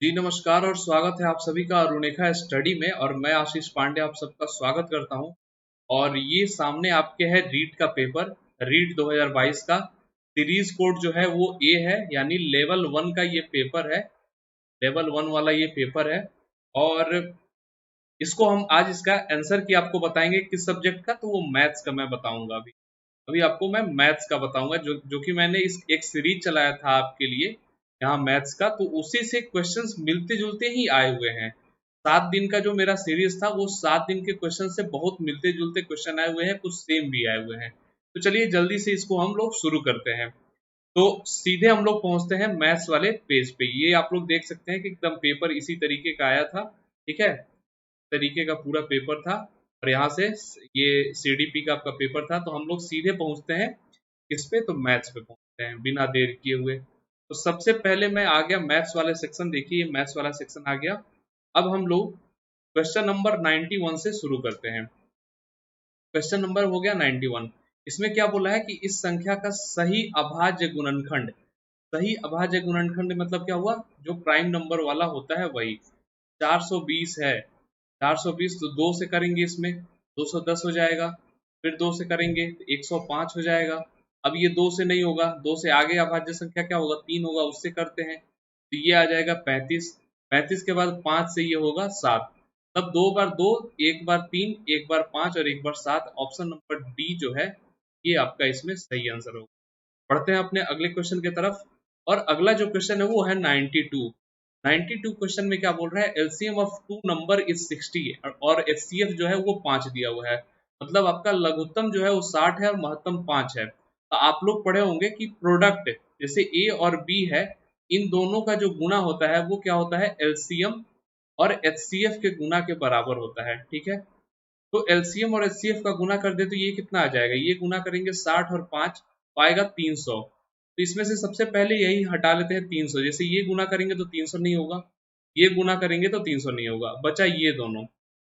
जी नमस्कार और स्वागत है आप सभी का अरुणिका स्टडी में। और मैं आशीष पांडे आप सबका स्वागत करता हूं। और ये सामने आपके है रीट का पेपर, रीट 2022 का सीरीज कोड जो है वो ए है, यानी लेवल 1 का ये पेपर है। लेवल 1 वाला ये पेपर है। और इसको हम आज इसका आंसर की आपको बताएंगे किस सब्जेक्ट का, तो वो मैथ्स का मैं बताऊंगा। अभी अभी आपको मैं मैथ्स का बताऊंगा, जो कि मैंने इस एक सीरीज चलाया था आपके लिए यहाँ मैथ्स का, तो उसी से क्वेश्चंस मिलते जुलते ही आए हुए हैं। 7 दिन का जो मेरा सीरीज था वो 7 दिन के क्वेश्चन से बहुत मिलते जुलते क्वेश्चन आए हुए हैं, कुछ सेम भी आए हुए हैं। तो चलिए जल्दी से इसको हम लोग शुरू करते हैं। तो सीधे हम लोग पहुंचते हैं मैथ्स वाले पेज पे। ये आप लोग देख सकते हैं कि एकदम पेपर इसी तरीके का आया था, ठीक है, तरीके का पूरा पेपर था। और यहाँ से ये सीडीपी का आपका पेपर था। तो हम लोग सीधे पहुंचते हैं किस पे, तो मैथ्स पे पहुंचते हैं बिना देर किए हुए। तो सबसे पहले मैं आ गया मैथ्स वाले सेक्शन। देखिए मैथ्स वाला सेक्शन आ गया। अब हम लोग क्वेश्चन नंबर 91 से शुरू करते हैं। क्वेश्चन नंबर हो गया 91। इसमें क्या बोला है कि इस संख्या का सही अभाज्य गुणनखंड, सही अभाज्य गुणनखंड मतलब क्या हुआ, जो प्राइम नंबर वाला होता है वही। 420 है, 420 तो 2 से करेंगे, इसमें 210 हो जाएगा। फिर 2 से करेंगे तो 105 हो जाएगा। अब ये 2 से नहीं होगा, 2 से आगे अभाज्य संख्या क्या होगा, 3 होगा, उससे करते हैं तो ये आ जाएगा 35। 35 के बाद 5 से ये होगा 7। तब 2 बार 2, एक बार 3, एक बार 5 और एक बार 7। ऑप्शन नंबर डी जो है ये आपका इसमें सही आंसर होगा। पढ़ते हैं अपने अगले क्वेश्चन की तरफ। और अगला जो क्वेश्चन है वो है 92। 92 क्वेश्चन में क्या बोल रहा है, LCM of two number is 60 और एचसीएफ जो है वो 5 दिया हुआ है। मतलब आपका लघुत्तम जो है वो 60 है और महत्तम 5 है। तो आप लोग पढ़े होंगे कि प्रोडक्ट जैसे ए और बी है, इन दोनों का जो गुना होता है वो क्या होता है, एलसीएम और एचसीएफ के गुना के बराबर होता है, ठीक है। तो एलसीएम और एचसीएफ का गुना कर दे तो ये कितना आ जाएगा, ये गुना करेंगे 60 और 5 पाएगा 300। तो इसमें से सबसे पहले यही हटा लेते हैं 300। जैसे ये गुना करेंगे तो 300 नहीं होगा, ये गुना करेंगे तो 300 नहीं होगा, बचा ये दोनों।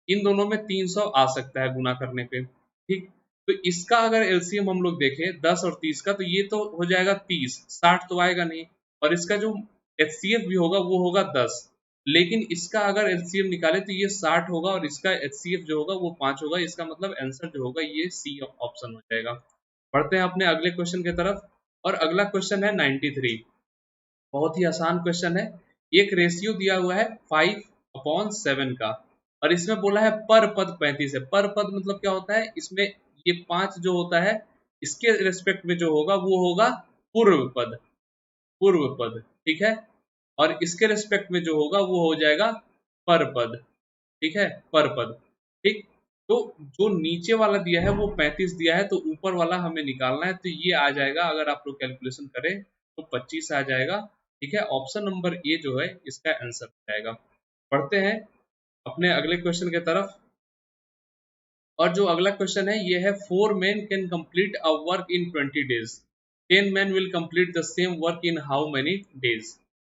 इन दोनों में 300 आ सकता है गुना करने पे, ठीक। तो इसका अगर एलसीएम हम लोग देखें 10 और 30 का, तो ये तो हो जाएगा 30, 60 तो आएगा नहीं। और इसका जो एचसीएफ भी होगा वो होगा 10। लेकिन इसका अगर एलसीएम निकाले तो ये 60 होगा और इसका एचसीएफ जो होगा वो 5 होगा। इसका मतलब आंसर जो होगा ये सी ऑप्शन हो जाएगा। पढ़ते हैं अपने अगले क्वेश्चन की तरफ। और अगला क्वेश्चन है 93। बहुत ही आसान क्वेश्चन है। एक रेशियो दिया हुआ है 5/7 का और इसमें बोला है पर पद 35 है। पर पद मतलब क्या होता है, इसमें ये 5 जो होता है इसके रिस्पेक्ट में जो होगा वो होगा पूर्व पद, पूर्व पद, ठीक है। और इसके रिस्पेक्ट में जो होगा वो हो जाएगा पर पद, ठीक है, पर पद, ठीक। तो जो नीचे वाला दिया है वो 35 दिया है, तो ऊपर वाला हमें निकालना है। तो ये आ जाएगा, अगर आप लोग कैलकुलेशन करें तो 25 आ जाएगा, ठीक है। ऑप्शन नंबर ए जो है इसका आंसर हो जाएगा। पढ़ते हैं अपने अगले क्वेश्चन की तरफ। और जो अगला क्वेश्चन है ये है 4 men can complete a work in 20 days, 10 men will complete the same work in how many days,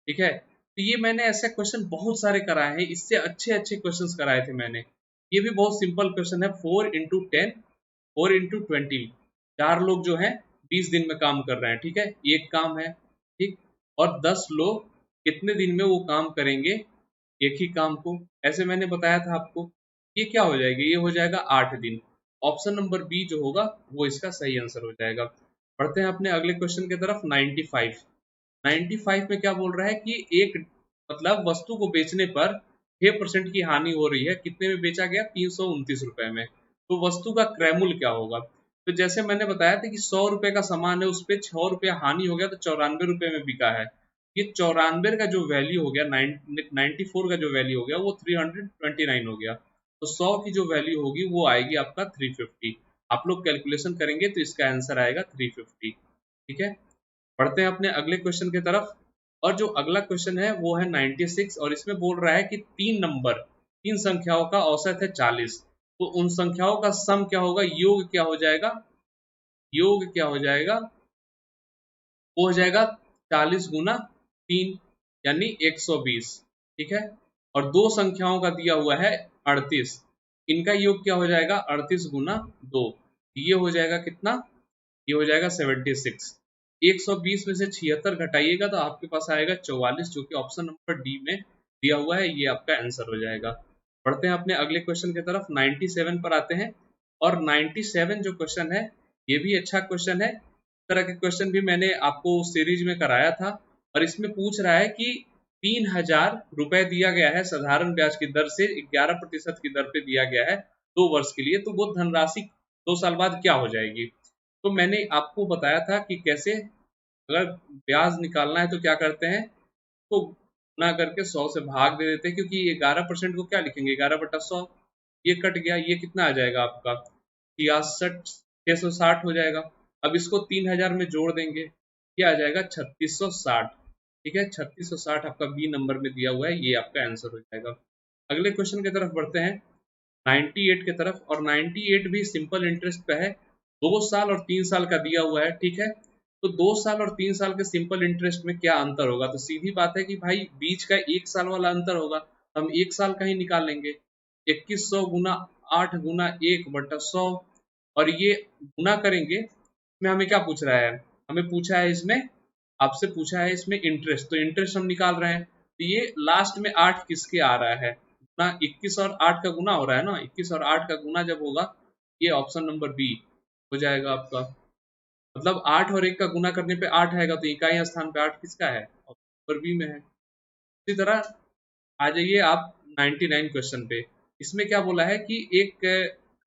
ठीक है। तो ये मैंने ऐसे क्वेश्चन बहुत सारे कराए हैं, इससे अच्छे अच्छे क्वेश्चंस कराए थे मैंने। ये भी बहुत सिंपल क्वेश्चन है। 4 into 10, 4 into 20, 4 लोग जो हैं 20 दिन में काम कर रहे हैं, ठीक है, एक काम है, ठीक। और 10 लोग कितने दिन में वो काम करेंगे एक ही काम को, ऐसे मैंने बताया था आपको। ये क्या हो जाएगा, ये हो जाएगा 8 दिन। ऑप्शन नंबर बी जो होगा वो इसका सही आंसर हो जाएगा। पढ़ते हैं अपने अगले क्वेश्चन की तरफ 95। 95 में क्या बोल रहा है कि एक मतलब वस्तु को बेचने पर 6% की हानि हो रही है। कितने में बेचा गया, 329 रुपए में। तो वस्तु का क्रय मूल्य क्या होगा। तो जैसे मैंने बताया था कि 100 रुपए का सामान है, उस पर 6 रुपया हानि हो गया तो 94 रुपए में बिका है। ये 94 का जो वैल्यू हो गया, 94 का जो वैल्यू हो गया वो 329 हो गया। तो 100 की जो वैल्यू होगी वो आएगी आपका 350। आप लोग कैलकुलेशन करेंगे तो इसका आंसर आएगा 350, ठीक है। पढ़ते हैं अपने अगले क्वेश्चन की तरफ। और जो अगला क्वेश्चन है वो है 96 और इसमें बोल रहा है कि 3 संख्याओं का औसत है 40। तो उन संख्याओं का सम क्या होगा, योग क्या हो जाएगा, योग क्या हो जाएगा, वो हो जाएगा 40 गुना 3 यानी 120, ठीक है। और 2 संख्याओं का दिया हुआ है 38, इनका योग क्या हो जाएगा 38 गुना 2, ये हो जाएगा कितना, ये हो जाएगा 76। 120 में से 76 घटाइएगा तो आपके पास आएगा 44, जो कि ऑप्शन नंबर डी में दिया हुआ है, ये आपका आंसर हो जाएगा। बढ़ते हैं अपने अगले क्वेश्चन की तरफ, 97 पर आते हैं। और 97 जो क्वेश्चन है ये भी अच्छा क्वेश्चन है। इस तरह के क्वेश्चन भी मैंने आपको सीरीज में कराया था। और इसमें पूछ रहा है कि 3000 रुपए दिया गया है साधारण ब्याज की दर से, 11% की दर पे दिया गया है 2 वर्ष के लिए, तो वो धनराशि 2 साल बाद क्या हो जाएगी। तो मैंने आपको बताया था कि कैसे अगर ब्याज निकालना है तो क्या करते हैं, तो गुना करके 100 से भाग दे देते हैं, क्योंकि 11% को क्या लिखेंगे, 11/100, ये कट गया, ये कितना आ जाएगा आपका 66,660 हो जाएगा। अब इसको 3000 में जोड़ देंगे, ये आ जाएगा 3660। ठीक है, 3660 आपका बी नंबर में दिया हुआ है, ये आपका आंसर हो जाएगा। अगले क्वेश्चन की तरफ बढ़ते हैं 98 की तरफ। और 98 भी सिंपल इंटरेस्ट पे है, 2 साल और 3 साल का दिया हुआ है। ठीक है, तो 2 साल और 3 साल के सिंपल इंटरेस्ट में क्या अंतर होगा, तो सीधी बात है कि भाई बीच का 1 साल वाला अंतर होगा, हम 1 साल का ही निकाल लेंगे। 2100 गुना 8 गुना 1/100, और ये गुना करेंगे। इसमें हमें क्या पूछ रहा है, हमें पूछा है इसमें, आपसे पूछा है इसमें इंटरेस्ट, तो इंटरेस्ट हम निकाल रहे हैं। तो ये लास्ट में 8 किसके आ रहा है ना, 21 और 8 का गुना हो रहा है ना, 21 और 8 का गुना जब होगा, ये ऑप्शन नंबर बी हो जाएगा आपका। मतलब 8 और 1 का गुना करने पे 8 आएगा, तो इकाई स्थान पे 8 किसका है, ऑप्शन नंबर बी में है। इसी तरह आ जाइए आप 99 क्वेश्चन पे। इसमें क्या बोला है कि एक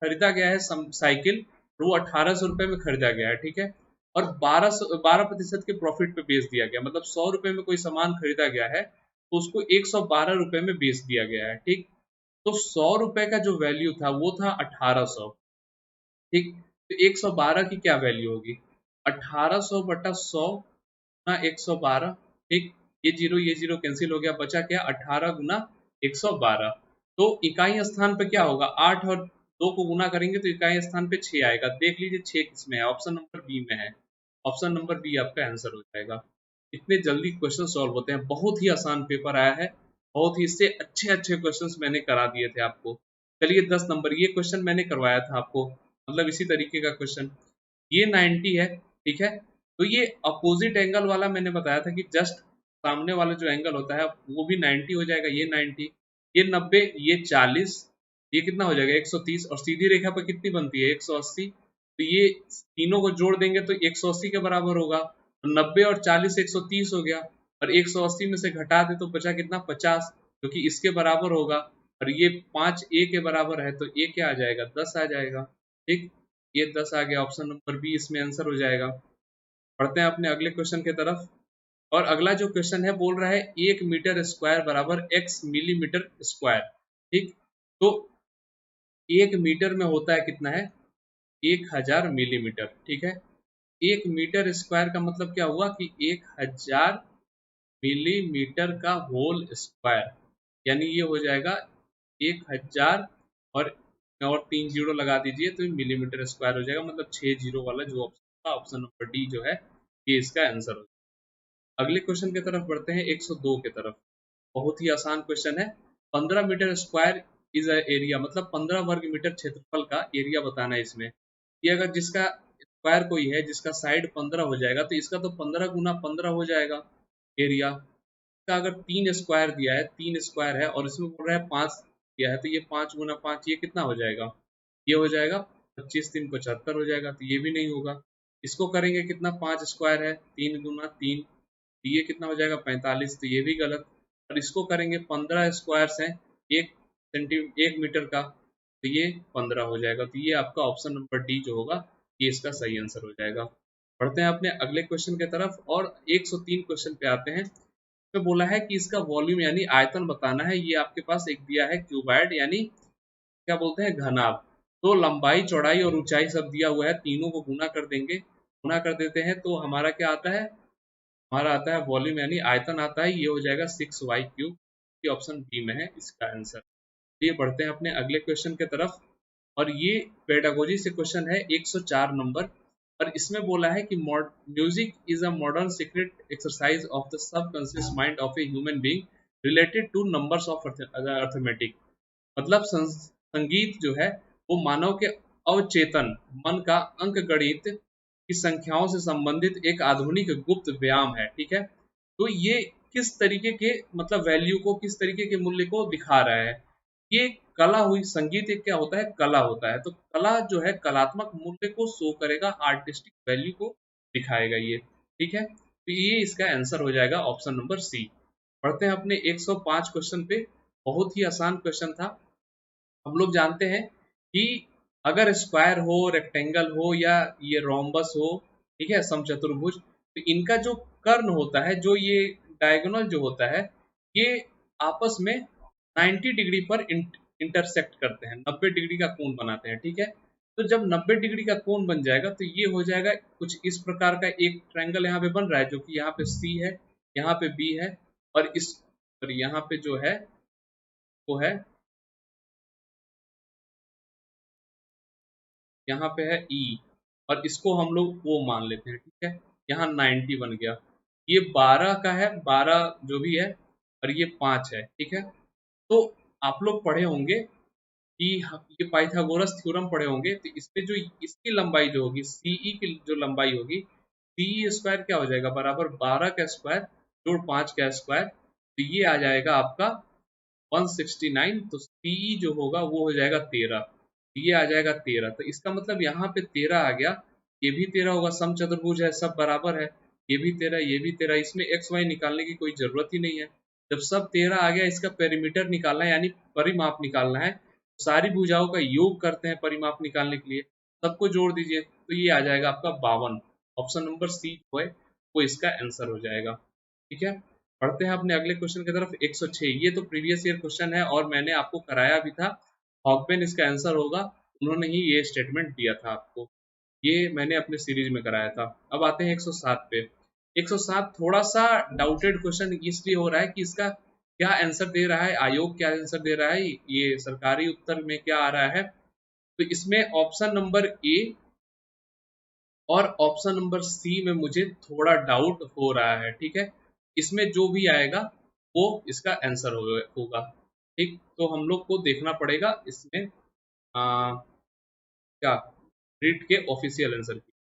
खरीदा गया है साइकिल, वो 1800 रुपए में खरीदा गया है। ठीक है, और 12% के प्रॉफिट पे बेच दिया गया, मतलब 100 रुपए में कोई सामान खरीदा गया है तो उसको 112 रुपए में बेच दिया गया है। ठीक, तो 100 रुपए का जो वैल्यू था वो था 1800। ठीक, तो 112 की क्या वैल्यू होगी, 1800/100 गुना 112। ठीक, ये जीरो कैंसिल हो गया, बचा क्या, 18 गुना 112। तो इकाई स्थान पे क्या होगा, 8 और 2 को गुना करेंगे तो इकाई स्थान पे 6 आएगा। देख लीजिए 6 किसमें है, ऑप्शन नंबर बी में है। ऑप्शन नंबर बी आपका आंसर हो जाएगा। इतने जल्दी क्वेश्चन सॉल्व होते हैं, बहुत ही आसान पेपर आया है, बहुत ही इससे अच्छे अच्छे क्वेश्चंस मैंने करा दिए थे आपको। चलिए 10 नंबर, ये क्वेश्चन मैंने करवाया था आपको, मतलब इसी तरीके का क्वेश्चन। ये 90 है। ठीक है, तो ये अपोजिट एंगल वाला मैंने बताया था कि जस्ट सामने वाला जो एंगल होता है वो भी 90 हो जाएगा, ये 90, ये 90, ये 40, ये कितना हो जाएगा 130, और सीधी रेखा पर कितनी बनती है 180, तो ये तीनों को जोड़ देंगे तो 180 के बराबर होगा। 90 और 40 130 हो गया, और 180 में से घटा दे तो बचा कितना 50, जो कि इसके बराबर होगा। और ये 5 ए के बराबर है, तो ए क्या आ जाएगा 10 आ जाएगा। ठीक, ये 10 आ गया, ऑप्शन नंबर बी इसमें आंसर हो जाएगा। पढ़ते हैं अपने अगले क्वेश्चन की तरफ। और अगला जो क्वेश्चन है बोल रहा है 1 मीटर स्क्वायर बराबर x मिलीमीटर स्क्वायर। ठीक, तो 1 मीटर में होता है कितना है 1000 मिलीमीटर। ठीक है, 1 मीटर स्क्वायर का मतलब क्या हुआ कि 1000 मिलीमीटर का होल स्क्वायर, यानी ये हो जाएगा 1000 और 3 जीरो लगा दीजिए तो मिलीमीटर स्क्वायर हो जाएगा, मतलब 6 जीरो वाला जो ऑप्शन था, ऑप्शन नंबर डी जो है ये इसका आंसर हो जाएगा। अगले क्वेश्चन की तरफ बढ़ते हैं 102 की तरफ। बहुत ही आसान क्वेश्चन है। 15 मीटर स्क्वायर इज एरिया, मतलब 15 वर्ग मीटर क्षेत्रफल का एरिया बताना है इसमें। ये अगर जिसका स्क्वायर कोई है जिसका साइड 15 हो जाएगा तो इसका तो 15 गुना 15 हो जाएगा एरिया का। अगर 3 स्क्वायर दिया है, 3 स्क्वायर है और इसमें बोल रहा है 5 दिया है, तो ये 5 गुना 5 ये कितना हो जाएगा, ये हो जाएगा 25 3 75 हो जाएगा, तो ये भी नहीं होगा। इसको करेंगे कितना, 5 स्क्वायर है, 3 गुना 3, तो ये कितना हो जाएगा 45, तो ये भी गलत। और इसको करेंगे 15 स्क्वायर्स हैं 1 मीटर का, तो ये 15 हो जाएगा। तो ये आपका ऑप्शन नंबर डी जो होगा ये इसका सही आंसर हो जाएगा। बढ़ते हैं अपने अगले क्वेश्चन की तरफ और 103 क्वेश्चन पे आते हैं। पे बोला है कि इसका वॉल्यूम यानी आयतन बताना है। ये आपके पास एक दिया है क्यूबॉइड, यानी क्या बोलते हैं घनाभ। तो लंबाई चौड़ाई और ऊंचाई सब दिया हुआ है, तीनों को गुना कर देंगे, गुना कर देते हैं तो हमारा क्या आता है, हमारा आता है वॉल्यूम यानी आयतन आता है, ये हो जाएगा 6y3। ये ऑप्शन बी में है इसका आंसर। ये बढ़ते हैं अपने अगले क्वेश्चन की तरफ। और ये पेडागोजी से क्वेश्चन है 104 नंबर। और इसमें बोला है कि music is a modern secret exercise of the subconscious mind of a human being related two numbers of arithmetic. मतलब संगीत जो है वो मानव के अवचेतन मन का अंक गणित की संख्याओं से संबंधित एक आधुनिक गुप्त व्यायाम है। ठीक है, तो ये किस तरीके के मतलब वैल्यू को, किस तरीके के मूल्य को दिखा रहा है। ये कला हुई, संगीत एक क्या होता है, कला होता है। तो कला जो है कलात्मक मूल्य को शो करेगा, आर्टिस्टिक वैल्यू को दिखाएगा ये, ठीक है। तो ये इसका आंसर हो जाएगा ऑप्शन नंबर सी। पढ़ते हैं अपने 105 क्वेश्चन पे। बहुत ही आसान क्वेश्चन था। हम लोग जानते हैं कि अगर स्क्वायर हो, रेक्टेंगल हो या ये रोम्बस हो, ठीक है, समचतुर्भुज, तो इनका जो कर्ण होता है, जो ये डायगोनल जो होता है, ये आपस में 90 डिग्री पर इंटरसेक्ट करते हैं, 90 डिग्री का कोण बनाते हैं, ठीक है। तो जब 90 डिग्री का कोण बन जाएगा तो ये हो जाएगा कुछ इस प्रकार का एक ट्रायंगल यहाँ पे बन रहा है, जो कि यहाँ पे सी है, यहाँ पे बी है, और इस और यहाँ पे जो है वो है, यहाँ पे है ई, और इसको हम लोग वो मान लेते हैं, ठीक है। यहाँ 90 बन गया। ये 12 का है, 12 जो भी है, और ये 5 है, ठीक है। तो आप लोग पढ़े होंगे कि ये पाइथागोरस थ्योरम पढ़े होंगे। तो इसमें जो इसकी लंबाई जो होगी, सीई की जो लंबाई होगी, सीई स्क्वायर क्या हो जाएगा, बराबर 12 का स्क्वायर जोड़ 5 का स्क्वायर, तो ये आ जाएगा आपका 169। तो सीई जो होगा वो हो जाएगा 13, ये आ जाएगा 13। तो इसका मतलब यहाँ पे 13 आ गया, ये भी 13 होगा, समचतुर्भुज है, सब बराबर है, ये भी 13, ये भी 13, इसमें एक्स वाई निकालने की कोई जरूरत ही नहीं है। जब सब 13 आ गया, इसका पेरीमीटर निकालना है, यानी परिमाप निकालना है। सारी भुजाओं का योग करते हैं परिमाप निकालने के लिए, सबको जोड़ दीजिए, तो ये आ जाएगा आपका 52। ऑप्शन नंबर सी जो है वो इसका आंसर हो जाएगा, ठीक है। पढ़ते हैं अपने अगले क्वेश्चन की तरफ। 106, ये तो प्रीवियस ईयर क्वेश्चन है और मैंने आपको कराया भी था। हॉकबेन इसका आंसर होगा, उन्होंने ही ये स्टेटमेंट दिया था आपको, ये मैंने अपने सीरीज में कराया था। अब आते हैं 107 पे। 107 थोड़ा सा डाउटेड क्वेश्चन इसलिए हो रहा है कि इसका क्या आंसर दे रहा है आयोग, क्या आंसर दे रहा है, ये सरकारी उत्तर में क्या आ रहा है। तो इसमें ऑप्शन नंबर ए और ऑप्शन नंबर सी में मुझे थोड़ा डाउट हो रहा है, ठीक है। इसमें जो भी आएगा वो इसका आंसर होगा, ठीक। तो हम लोग को देखना पड़ेगा इसमें क्या रीट के ऑफिशियल आंसर की।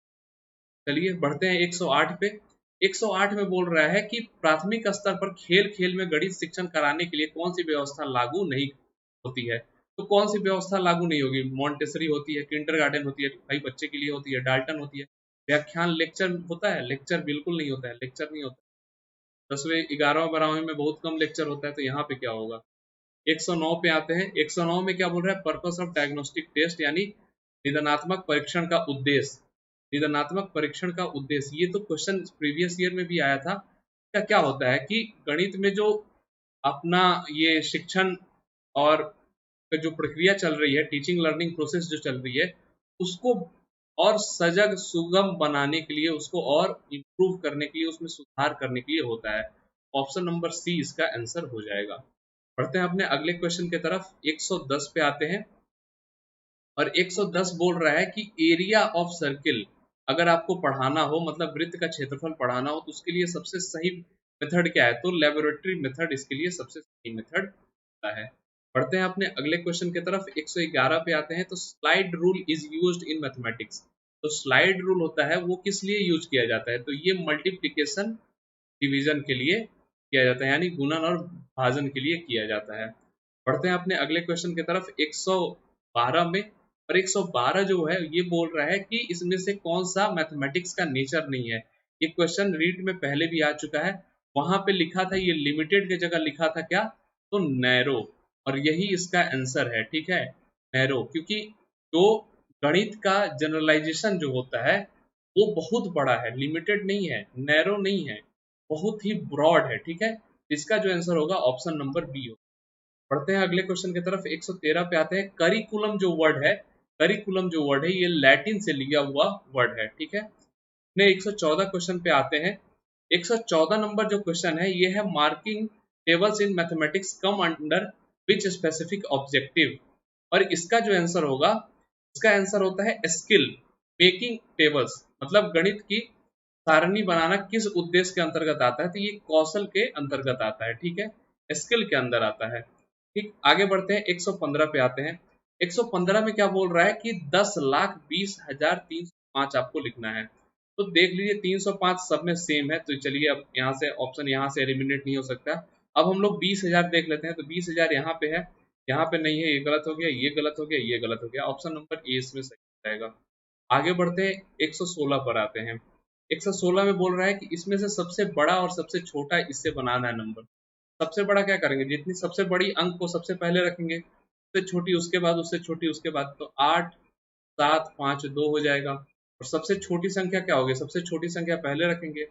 चलिए बढ़ते हैं 108 पे। 108 में बोल रहा है कि प्राथमिक स्तर पर खेल खेल में गणित शिक्षण कराने के लिए कौन सी व्यवस्था लागू नहीं होती है। तो कौन सी व्यवस्था लागू नहीं होगी, मॉन्टेसरी होती है, किंडरगार्टन होती है, भाई बच्चे के लिए होती है, डाल्टन होती है, व्याख्यान लेक्चर होता है, लेक्चर बिल्कुल नहीं होता है, लेक्चर नहीं होता। 10वें 11वें 12वें में बहुत कम लेक्चर होता है, तो यहाँ पे क्या होगा। 109 पे आते हैं। 109 में क्या बोल रहा है, पर्पस ऑफ डायग्नोस्टिक टेस्ट, यानी निदानात्मक परीक्षण का उद्देश्य। निदानात्मक परीक्षण का उद्देश्य, ये तो क्वेश्चन प्रीवियस ईयर में भी आया था। क्या क्या होता है कि गणित में जो अपना ये शिक्षण और जो प्रक्रिया चल रही है, टीचिंग लर्निंग प्रोसेस जो चल रही है, उसको और सजग सुगम बनाने के लिए, उसको और इम्प्रूव करने के लिए, उसमें सुधार करने के लिए होता है। ऑप्शन नंबर सी इसका आंसर हो जाएगा। बढ़ते हैं अपने अगले क्वेश्चन की तरफ। 110 पे आते हैं और 110 बोल रहा है कि एरिया ऑफ सर्किल अगर आपको पढ़ाना हो, मतलब वृत्त का क्षेत्रफल पढ़ाना हो, तो उसके लिए सबसे सही मेथड क्या है। तो लेबोरेटरी मेथड इसके लिए सबसे सही मेथड होता है। पढ़ते हैं अपने अगले क्वेश्चन की तरफ। 111 पे आते हैं। तो slide rule is used in mathematics. तो स्लाइड रूल होता है वो किस लिए यूज किया जाता है, तो ये मल्टीप्लिकेशन डिवीजन के लिए किया जाता है, यानी गुणन और भाजन के लिए किया जाता है। पढ़ते हैं अपने अगले क्वेश्चन की तरफ। 112 में, और 112 जो है ये बोल रहा है कि इसमें से कौन सा मैथमेटिक्स का नेचर नहीं है। ये क्वेश्चन रीड में पहले भी आ चुका है, वहां पे लिखा था, ये लिमिटेड की जगह लिखा था क्या, तो नैरो, और यही इसका आंसर है, ठीक है, नैरो। क्योंकि जो गणित का जनरलाइजेशन जो होता है वो बहुत बड़ा है, लिमिटेड नहीं है, नैरो नहीं है, बहुत ही ब्रॉड है, ठीक है। इसका जो आंसर होगा ऑप्शन नंबर बी होगा। पढ़ते हैं अगले क्वेश्चन की तरफ। 113 पे आते हैं। करिकुलम जो वर्ड है, करिकुलम जो वर्ड है ये लैटिन से लिया हुआ वर्ड है, ठीक है। अपने 114 क्वेश्चन पे आते हैं। 114 नंबर जो क्वेश्चन है ये है marking tables in mathematics come under which specific objective, और इसका जो आंसर होगा, इसका आंसर होता है स्किल मेकिंग टेबल्स, मतलब गणित की सारणी बनाना किस उद्देश्य के अंतर्गत आता है, तो ये कौशल के अंतर्गत आता है, ठीक है, स्किल के अंदर आता है, ठीक। आगे बढ़ते हैं। 115 पे आते हैं। 115 में क्या बोल रहा है कि 10,20,305 आपको लिखना है। तो देख लीजिए 305 सब में सेम है, तो चलिए अब यहाँ से ऑप्शन यहाँ से एलिमिनेट नहीं हो सकता। अब हम लोग 20,000 देख लेते हैं, तो 20,000 यहाँ पे है, यहाँ पे नहीं है, ये गलत हो गया, ये गलत हो गया, ये गलत हो गया, ऑप्शन नंबर ए इसमें सही हो जाएगा। आगे बढ़ते हैं 116 पर आते हैं। 116 में बोल रहा है कि इसमें से सबसे बड़ा और सबसे छोटा इससे बनाना है नंबर। सबसे बड़ा क्या करेंगे, जितनी सबसे बड़ी अंक को सबसे पहले रखेंगे, उससे छोटी उसके बाद, उससे छोटी उसके बाद, तो 8 7 5 2 हो जाएगा। और सबसे छोटी संख्या क्या होगी, सबसे छोटी संख्या पहले रखेंगे,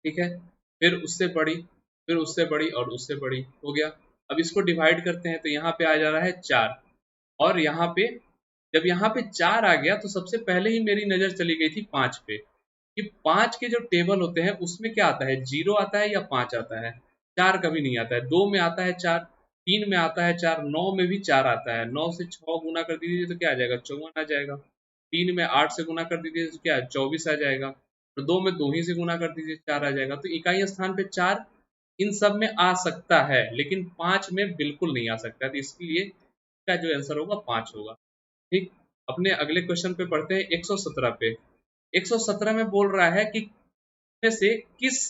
ठीक है, फिर उससे बड़ी, फिर उससे बड़ी और उससे बड़ी, हो गया। अब इसको डिवाइड करते हैं, तो यहाँ पे आ जा रहा है 4, और यहाँ पे जब यहाँ पे 4 आ गया तो सबसे पहले ही मेरी नजर चली गई थी 5 पे, कि 5 के जो टेबल होते हैं उसमें क्या आता है, 0 आता है या 5 आता है, 4 कभी नहीं आता है। 2 में आता है 4, 3 में आता है 4, 9 में भी 4 आता है, 9 से 6 गुना कर दीजिए तो क्या आ जाएगा, 54 आ जाएगा। 3 में 8 से गुना कर दीजिए तो क्या, 24 आ जाएगा। और 2 में 2 ही से गुना कर दीजिए, 4 आ जाएगा। तो इकाई स्थान पे 4 इन सब में आ सकता है, लेकिन 5 में बिल्कुल नहीं आ सकता, तो इसके लिए इसका जो आंसर होगा 5 होगा। ठीक, अपने अगले क्वेश्चन पे पढ़ते हैं 117 पे। 117 में बोल रहा है कि में से किस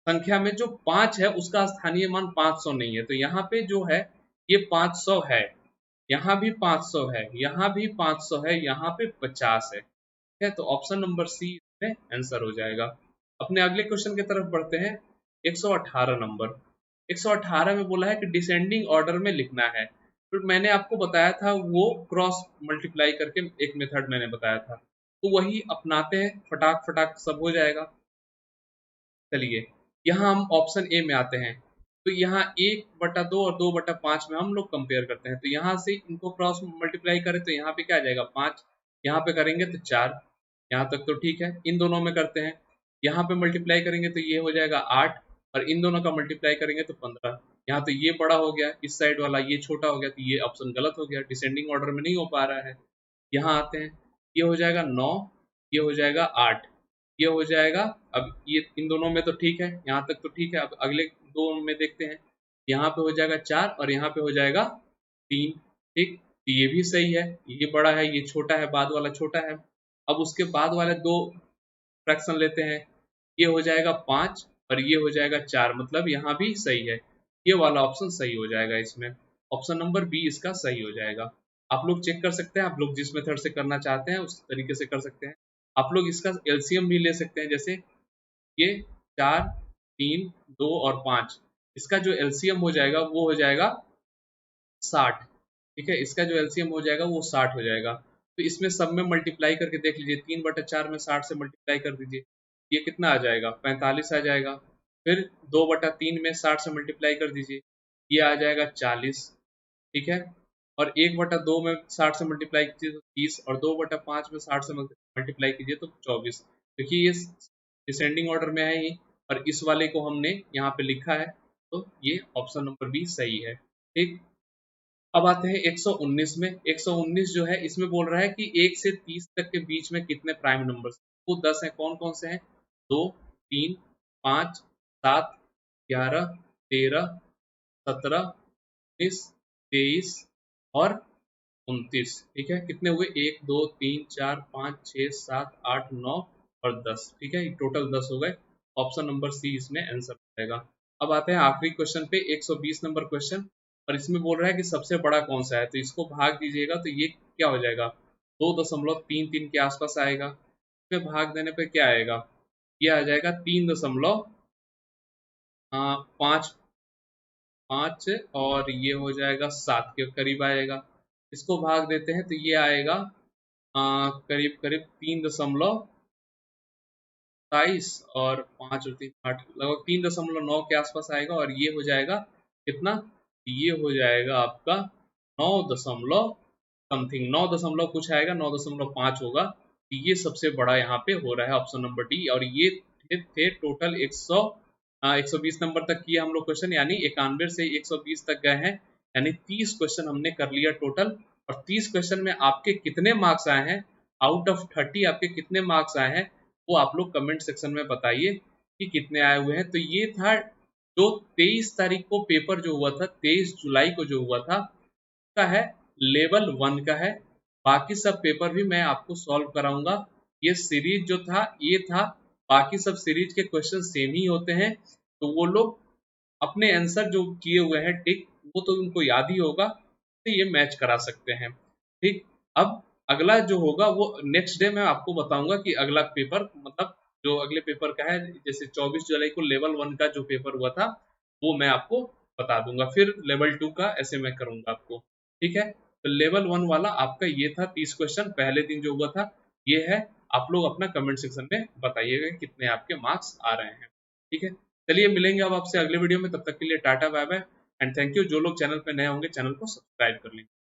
संख्या में जो 5 है उसका स्थानीय मान 500 नहीं है। तो यहाँ पे जो है ये 500 है, यहाँ भी 500 है, यहाँ भी 500 है, यहाँ पे 50 है, ठीक है। तो ऑप्शन नंबर सी इसमें आंसर हो जाएगा। अपने अगले क्वेश्चन की तरफ बढ़ते हैं। 118 नंबर, 118 में बोला है कि डिसेंडिंग ऑर्डर में लिखना है। तो मैंने आपको बताया था वो क्रॉस मल्टीप्लाई करके एक मेथड मैंने बताया था, तो वही अपनाते हैं, फटाक फटाक सब हो जाएगा। चलिए यहाँ हम ऑप्शन ए में आते हैं, तो यहाँ 1/2 और 2/5 में हम लोग कंपेयर करते हैं। तो यहाँ से इनको क्रॉस मल्टीप्लाई करें तो यहाँ पे क्या आ जाएगा 5, यहाँ पे करेंगे तो 4, यहाँ तक तो ठीक है। इन दोनों में करते हैं, यहाँ पे मल्टीप्लाई करेंगे तो ये हो जाएगा 8, और इन दोनों का मल्टीप्लाई करेंगे तो 15। यहाँ तो ये बड़ा हो गया, इस साइड वाला ये छोटा हो गया, तो ये ऑप्शन गलत हो गया, डिसेंडिंग ऑर्डर में नहीं हो पा रहा है। यहाँ आते हैं, ये हो जाएगा 9, ये हो जाएगा 8, ये हो जाएगा। अब ये इन दोनों में तो ठीक है, यहाँ तक तो ठीक है। अब अगले दो में देखते हैं, यहाँ पे हो जाएगा 4 और यहाँ पे हो जाएगा 3, ठीक, तो ये भी सही है, ये बड़ा है ये छोटा है, बाद वाला छोटा है। अब उसके बाद वाले दो फ्रैक्शन लेते हैं, ये हो जाएगा 5 और ये हो जाएगा 4, मतलब यहाँ भी सही है, ये वाला ऑप्शन सही हो जाएगा। इसमें ऑप्शन नंबर बी इसका सही हो जाएगा। आप लोग चेक कर सकते हैं, आप लोग जिस मेथड से करना चाहते हैं उस तरीके से कर सकते हैं। आप लोग इसका एलसीएम भी ले सकते हैं, जैसे ये 4 3 2 और 5, इसका जो एलसीएम हो जाएगा वो हो जाएगा 60, ठीक है, इसका जो एलसीएम हो जाएगा वो 60 हो जाएगा। तो इसमें सब में मल्टीप्लाई करके देख लीजिए, 3/4 में 60 से मल्टीप्लाई कर दीजिए, ये कितना आ जाएगा 45 आ जाएगा। फिर 2/3 में 60 से मल्टीप्लाई कर दीजिए, ये आ जाएगा 40, ठीक है। और 1/2 में 60 से मल्टीप्लाई कीजिए तो 30, और 2/5 में 60 से मल्टीप्लाई कीजिए तो 24। देखिए ये डिसेंडिंग ऑर्डर में है ही, और इस वाले को हमने यहाँ पे लिखा है, तो ये ऑप्शन नंबर बी सही है, ठीक। अब आते हैं 119 में। 119 जो है इसमें बोल रहा है कि 1 से 30 तक के बीच में कितने प्राइम नंबर्स, वो 10 है, कौन कौन से हैं, 2 3 5 7 11 13 17 19 23 और 29, ठीक है। कितने हुए, 1 2 3 4 5 6 7 8 9 और 10, ठीक है, टोटल 10 हो गए। ऑप्शन नंबर सी इसमें आंसर हो जाएगा। अब आते हैं आखिरी क्वेश्चन पे, 120 नंबर क्वेश्चन, और इसमें बोल रहा है कि सबसे बड़ा कौन सा है, तो इसको भाग दीजिएगा तो ये क्या हो जाएगा, 2.33 के आसपास आएगा। इसमें भाग देने पे क्या आएगा, ये आ जाएगा 3.5 5, और ये हो जाएगा 7 के करीब आएगा। इसको भाग देते हैं तो ये आएगा करीब करीब 3.27, और 5 और 3 8, लगभग 3.9 के आसपास आएगा। और ये हो जाएगा कितना, ये हो जाएगा आपका 9 दशमलव समथिंग, 9 दशमलव कुछ आएगा, 9.5 होगा। तो ये सबसे बड़ा यहाँ पे हो रहा है ऑप्शन नंबर डी। और ये थे टोटल 120 नंबर तक किए हम लोग क्वेश्चन, यानी 91 से 120 तक गए हैं, यानी 30 क्वेश्चन हमने कर लिया टोटल। और 30 क्वेश्चन में आपके कितने मार्क्स आए हैं, आउट ऑफ 30 आपके कितने मार्क्स आए हैं, वो आप लोग कमेंट सेक्शन में बताइए कि कितने आए हुए हैं। तो ये था जो 23 तारीख को पेपर जो हुआ था, 23 जुलाई को जो हुआ था, का है लेवल 1 का है। बाकी सब पेपर भी मैं आपको सॉल्व कराऊंगा ये सीरीज जो था ये था, बाकी सब सीरीज के क्वेश्चन सेम ही होते हैं, तो वो लोग अपने आंसर जो किए हुए हैं टिक, वो तो उनको याद ही होगा, तो ये मैच करा सकते हैं। ठीक, अब अगला जो होगा वो नेक्स्ट डे मैं आपको बताऊंगा कि अगला पेपर मतलब जो अगले पेपर का है, जैसे 24 जुलाई को लेवल 1 का जो पेपर हुआ था वो मैं आपको बता दूंगा, फिर लेवल 2 का ऐसे मैं करूंगा आपको। ठीक है, तो लेवल 1 वाला आपका ये था 30 क्वेश्चन पहले दिन जो हुआ था, ये है। आप लोग अपना कमेंट सेक्शन में बताइएगा कितने आपके मार्क्स आ रहे हैं। ठीक है, चलिए मिलेंगे अब आपसे अगले वीडियो में, तब तक के लिए tata bye bye and thank you. जो लोग चैनल पे नए होंगे चैनल को सब्सक्राइब कर लेंगे।